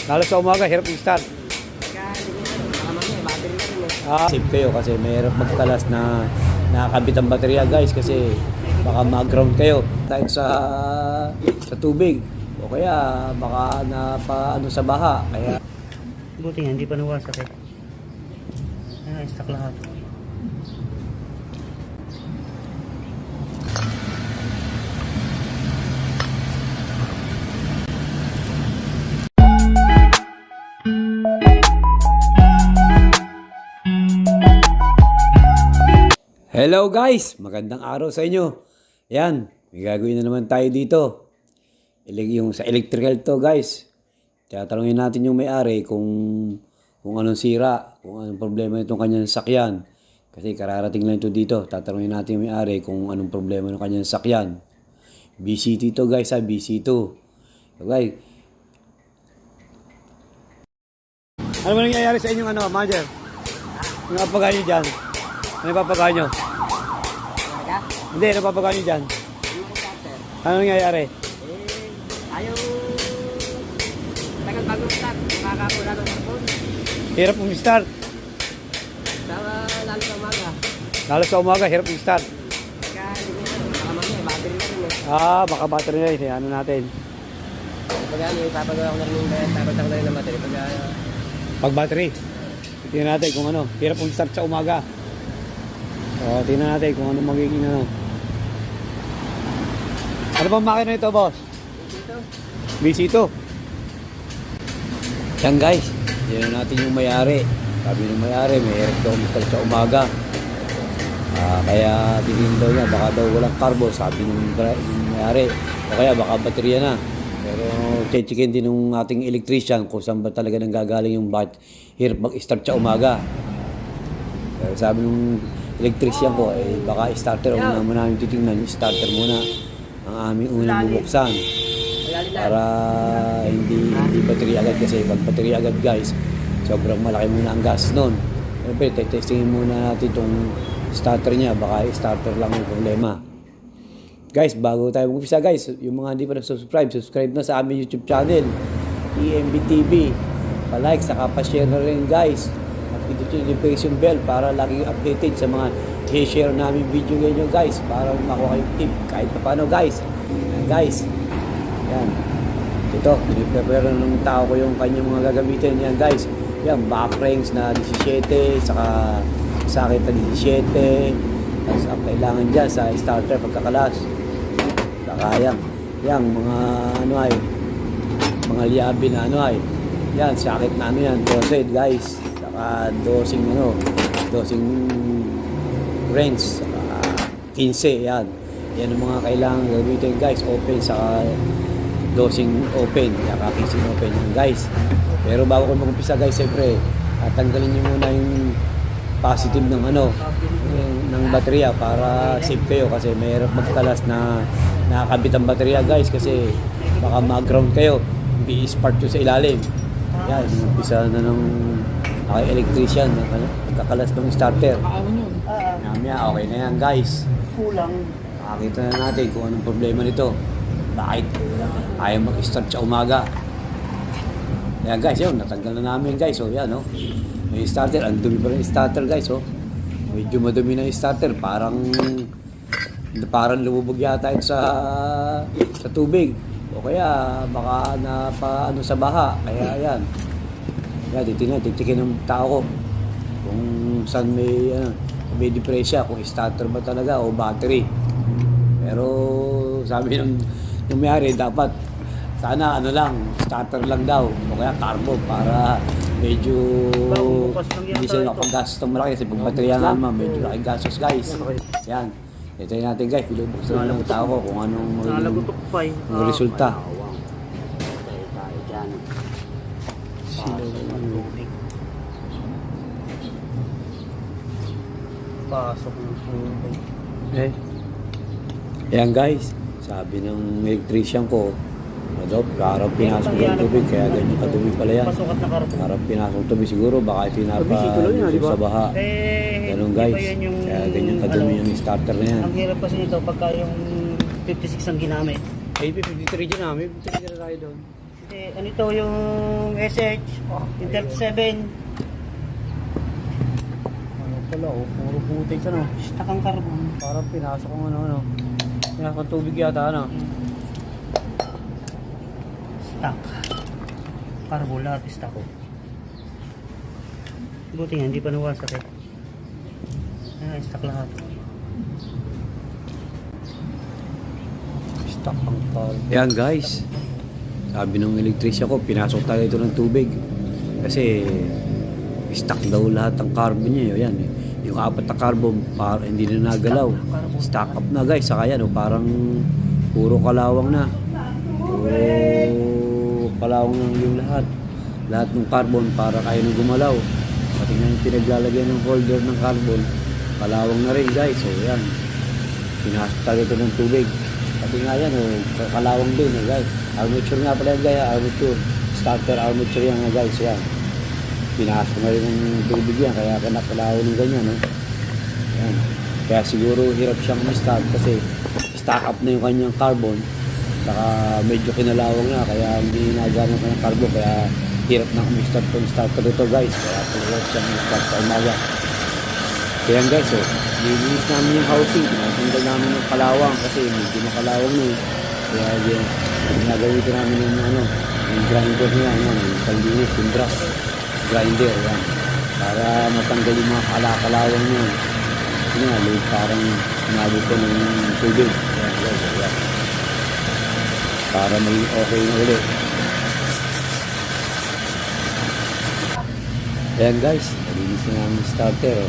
Lalo sa umaga, hirap i-start. Save kayo kasi mahirap magkalas na nakakabit ang baterya guys kasi baka mag-ground kayo dahil sa tubig o kaya baka napaano sa baha kaya buti nga hindi pa nawasak eh. Stock lahat. Hello guys! Magandang araw sa inyo. Yan, may gagawin na naman tayo dito. Yung sa electrical to guys. Tatanungin natin yung may-ari kung anong sira, kung anong problema itong kanyang sakyan. Kasi kararating lang ito dito. Tatanungin natin yung may-ari kung anong problema ng kanyang sakyan. BC2 to guys ha, BC2. So guys, ano ba nangyayari sa inyong manager? Ano papagawa nyo dyan? Ano papagawa nyo? Hindi, ano papagawa nyo dyan? Ano nangyayari? Ayaw tagal bago start, makakakula ng phone. Hirap start. Lalo sa umaga. Lalo sa umaga, hirap start. Baka mamaya, battery na rin eh. Baka battery na yun. Ano natin? Pag ipapagawa ko na rin tapos ako na rin ng battery. Pag battery. Tingnan natin kung ano. Hirap start sa umaga. So, tingnan natin kung ano magiging ano. Ano bang makina ito, boss? BC2. Yan guys. Yan natin yung may-ari. Sabi ng may-ari, may hirap daw start sa umaga. Kaya tingin daw niya, baka daw walang carbo. Sabi ng may-ari. O kaya baka baterya na. Pero check-checkin din ng ating electrician kung saan ba talaga nang gagaling yung hirap mag-start sa umaga. Pero sabi ng electrician ko, baka starter. Una mo namin titingnan, starter muna ang aming unang bubuksan. Para hindi battery agad kasi pag battery agad guys, sobrang malaki muna ang gas nun. Siyempre, testingin muna natin itong starter niya, baka starter lang yung problema. Guys, bago tayo mag-umpisa guys, yung mga hindi pa subscribe na sa aming YouTube channel, EMB TV. Pa-like, saka pa-share na rin guys. At pindutin yung notification bell para laging updated sa mga i-share namin video ngayon guys. Para makuha kayong tip kahit pa paano guys. Yan guys. Yan. Ito, prepare ng tao ko yung kanyang mga gagamitin. Yan guys. Yan, back rings na 17, saka sakit na 17. Tapos ang kailangan dyan sa starter pagkakalas. Saka yan, mga mga liabi na yan, sakit na yan, dosed guys. Saka dosing range, saka 15, yan. Yan ang mga kailangan gagamitin guys, open saka dosing open, saka 15 open yan guys. Pero bago ko mag-umpisa guys, siyempre, tanggalin nyo muna yung positive ng ng baterya para safe kayo kasi mahirap magkalas na nakakabit ang baterya guys kasi baka mag-ground kayo, hindi i-spark nyo sa ilalim. Yan, umpisa na ng electrician, magkakalas ng starter. Namaya, okay na yan guys. Kulang. Makakita na natin kung anong problema nito. Bakit ayaw mag-start sa umaga. Yan guys, yun, natanggal na namin guys. So yan, may starter, ang dumi pa rin starter guys. Medyo madumi na yung starter, parang lumubog yata ito sa tubig. O kaya baka napaano sa baha. Kaya yan. Yan, titikin ng tao ko kung saan may depresya, kung starter ba talaga o battery. Pero sabi ng may-ari, dapat sana starter lang daw o kaya carbo para medyo hindi sila nakapag-gastos malaki kasi pag baterya naman medyo laking gastos guys. Yan, ito natin guys, pinubuksan ng tao ko kung anong resulta. Pasok ng tubig. Yan guys, sabi ng electrician ko, parang pinasok ng tubig, kaya ganyan kadumi pala yan. Parang pinasok tubig siguro, baka ipinapa sa baha. Ganun guys, kaya ganyan kadumi yung starter na yan. Ang hirap kasi nito pagka yung 56 ang ginamit. 53 dyan 53 dyan tayo doon. Ano ito yung SH, yung 37. Ano pala, oh, puro putik ano. Stock ang carbon. Parang pinasok kong ano. Pinasok ng tubig yata ano. Stock. Carbon lahat stock ko. Buti nga, hindi pa nawasak eh. Stock lahat. Stock ang carbon. Yan guys. Sabi ng electrician ko, pinasok talaga ito ng tubig. Kasi stock daw lahat ng carbon niya. Yan, yung 4 na carbon, hindi na nagalaw. Stock up na guys. Saka yan, parang puro kalawang na. Puro kalawang na yung lahat. Lahat ng carbon para kaya nang gumalaw. Pati nga yung pinaglalagyan ng holder ng carbon, kalawang na rin guys. So yan, pinasok talaga ito ng tubig. Pati nga yan, kalawang din guys. Armature nga pala yan guys, armature. Starter armature yan guys. Yan, pinasok na rin ng tubig yan, kaya kinakalawan ng ganyan. Yan. Kaya siguro hirap siyang start kasi stock up na yung kanyang carbon. Saka medyo kinalawang na, kaya hindi nagana ng carbon. Kaya hirap na kami-start kung starter ito guys. Kaya hirap siyang start sa umaga. Kaya guys, nilinis namin yung housing. Tinatanggal namin yung kalawang kasi medyo makalawang na eh. Kaya ginagawin namin yung grinder niya, yung panlinis, yung brush grinder, yan. Para matanggal yung mga kalawang niya. Yun nga, parang nabot ko ng tubig. Yan, guys, yan. Para maging okay na ulit. Ayan guys, nalinis na namin yung starter,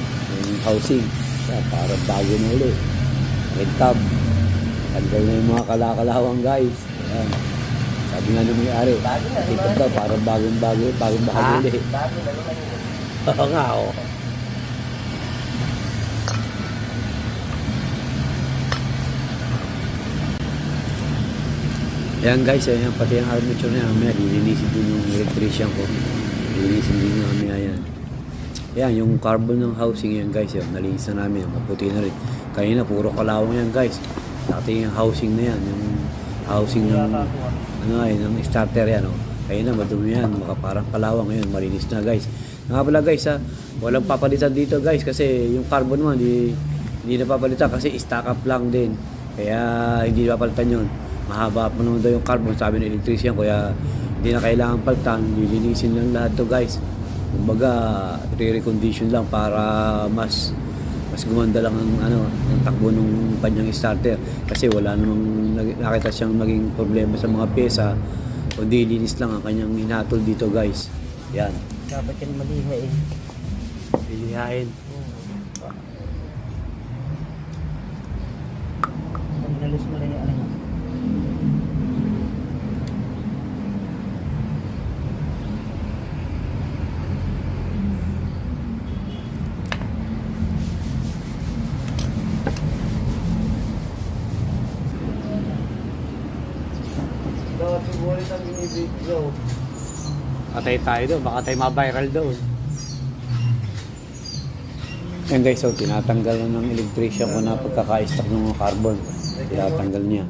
yung housing. Yan, para bago na ulit. Red tab. Tanggal na yung mga kalawang guys. Ayan. Sabi nga nung may-ari, ito daw, parang bagong-bago ulit. Bago na naman yun. Oo nga, oo. Ayan guys, ayan, pati yung armature niya, mamaya lilinisin din yung electrician ko. Lilinisin din yung mamaya yan. Ayan, yung carbon ng housing yan guys, yun, nalinis na namin, maputi na rin. Kanina, puro kalawang yan guys. Dati yung housing na yan, yung housing ng, ng starter yan. Kanina, madumi yan, parang kalawang ngayon, malinis na guys. Nga pala guys, walang papalitan dito guys, kasi yung carbon naman, hindi na papalitan kasi stock up lang din. Kaya hindi na papalitan yun. Mahaba pa naman daw yung carbon, sabi ng electrician, kaya hindi na kailangan palitan, lilinisin lang lahat to guys. Kumbaga, re-recondition lang para mas gumanda lang ang takbo ng kanyang starter. Kasi wala namang nakita siyang maging problema sa mga pyesa, kundi linis lang ang kanyang hinatol dito guys. Yan. Dapat yan malihain. Lilihain. Pag nalis mo lang yung Patay tayo doon, baka tayo ma-viral doon. Yan guys, so tinatanggal na ng electrician ko na pagkaka-stock ng carbon. Tinatanggal niya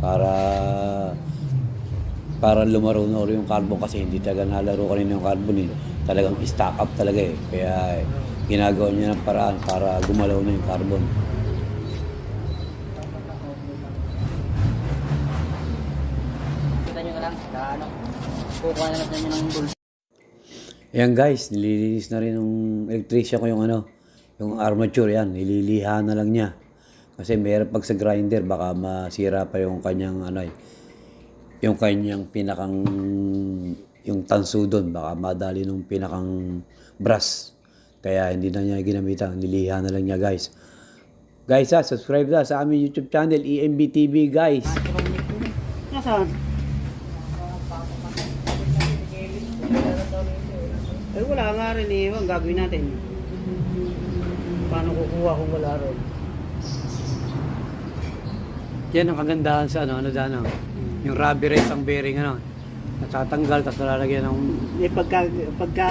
para lumaro na ulit yung carbon kasi hindi talaga nalaro kanina yung carbon eh. Talagang stock up talaga eh. Kaya ginagawa niya ng paraan para gumalaw na yung carbon. kita nyo na lang. Kukuha na natin nyo ng bulb. Ayan guys, nililinis na rin ng electrician ko yung yung armature yan, nililiha na lang niya. Kasi meron pag sa grinder, baka masira pa yung kanyang yung kanyang pinakang, yung tanso doon, baka madali nung pinakang brass. Kaya hindi na niya ginamitan, niliha na lang niya guys. Guys subscribe na sa aming YouTube channel, EMB TV guys. Nasaan? Wala nga rin eh. Ang gagawin natin. Paano kukuha kung wala rin? Yan ang kagandahan sa dyan, yung rubber race ang bearing natatanggal tapos nalalagyan ng Eh pagka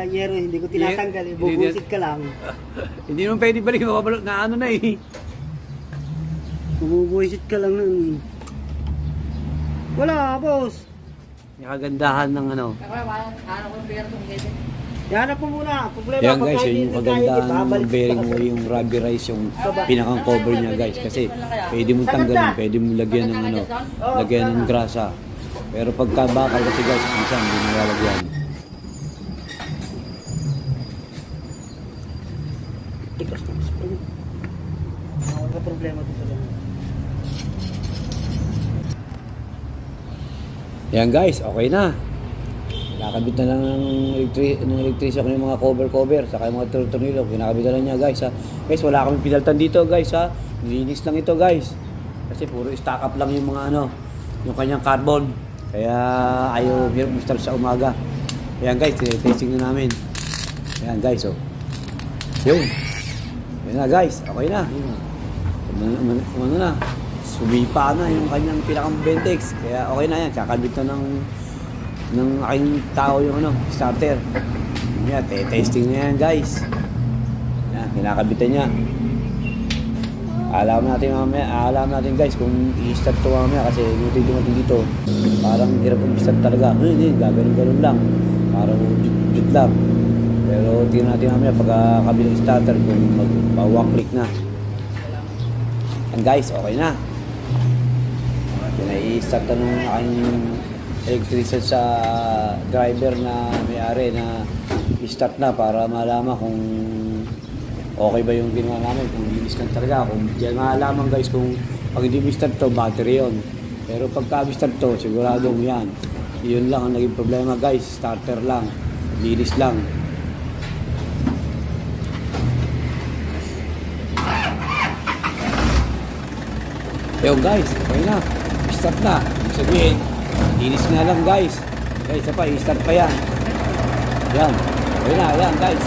yero hindi ko tinatanggal eh. Bubusit ka lang. hindi naman pwede balik mababalot na na eh. Bubusit ka lang nun. Wala boss. Yung kagandahan ng ano. Yan po muna. Problema Yan pag guys, kahit yun yung hindi tayo, kagandahan babalik ng bearing mo, yung rubberized, yung pinakang cover niya guys. Kasi pwede mong tanggalin, pwede mong lagyan ng ano, lagyan ng grasa. Pero pagka bakal kasi guys, minsan hindi nalalagyan. Tikas na spring. Wala problema dito sa ganun. Yan guys, okay na. Nakakabit na lang ng electrician yung mga cover, saka yung mga tornilyo. Kinakabit na lang niya guys ha. Guys, wala kami pinaltan dito guys ha. Linis lang ito guys. Kasi puro stock up lang yung mga ano, yung kanyang carbon. Kaya ayaw hirap start sa umaga. Ayan guys, testing na namin. Ayan guys, oh. Yun. Ayan na guys, okay na. Ano na. Sumipa na yung kanyang pinakang Bentex. Kaya okay na yan. Kakabit na ng aking tao yung ano, starter. Yan, testing na yan guys. Yan, kinakabitan niya. Alam natin guys kung i-start to mamaya kasi dumating dito. Parang hirap i-start talaga. Hindi, gagano'n lang. Parang jut lang. Pero tingnan natin mamaya pagka kabilang starter kung mag-walk click na. Yan guys, okay na. I-start na nung aking electrician sa driver na may-ari na i-start na para malaman kung okay ba yung ginawa namin, kung linis talaga. Kung diyan malaman guys kung pag hindi start to, battery yun. Pero pagka start to, siguradong yan. Yun lang ang naging problema guys, starter lang, linis lang. Yo guys, okay na. Start na. Ibig sabihin, linis nga lang guys. Guys, isa pa, i-start pa yan. Yan. Okay na, yan guys.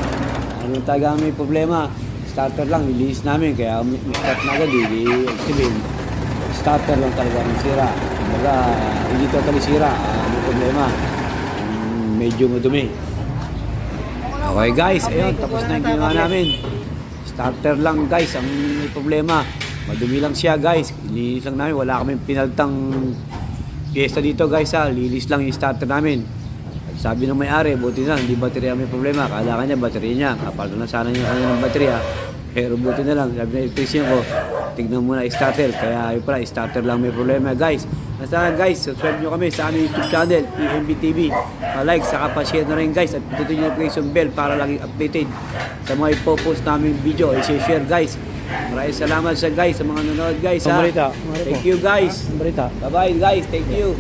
Ano talaga may problema? Starter lang, nilinis namin. Kaya start na agad, ibig sabihin, starter lang talaga ng sira. Kumbaga, hindi totally sira. May problema. Medyo madumi. Okay guys, ayun, tapos na yung ginawa namin. Starter lang guys, ang may problema. Madumi lang siya guys. Linis lang namin. Wala kaming pinaltang piyesta dito guys ha. Linis lang yung starter namin. At sabi ng may-ari, buti na, hindi baterya may problema. Kala ka niya, baterya niya. Kapal na sana yung kanya ng baterya. Pero buti na lang. Sabi ng electrician ko, tignan mo na starter. Kaya yun pala, starter lang may problema guys. Nasa guys, subscribe nyo kami sa aming YouTube channel, EMB TV. Like, saka pa-share na rin guys. At pindutin nyo yung notification bell para laging updated sa mga ipopost namin video. I-share guys. Maraming salamat sa guys, sa mga nanonood guys ha. Thank you guys. Bye bye guys, thank you.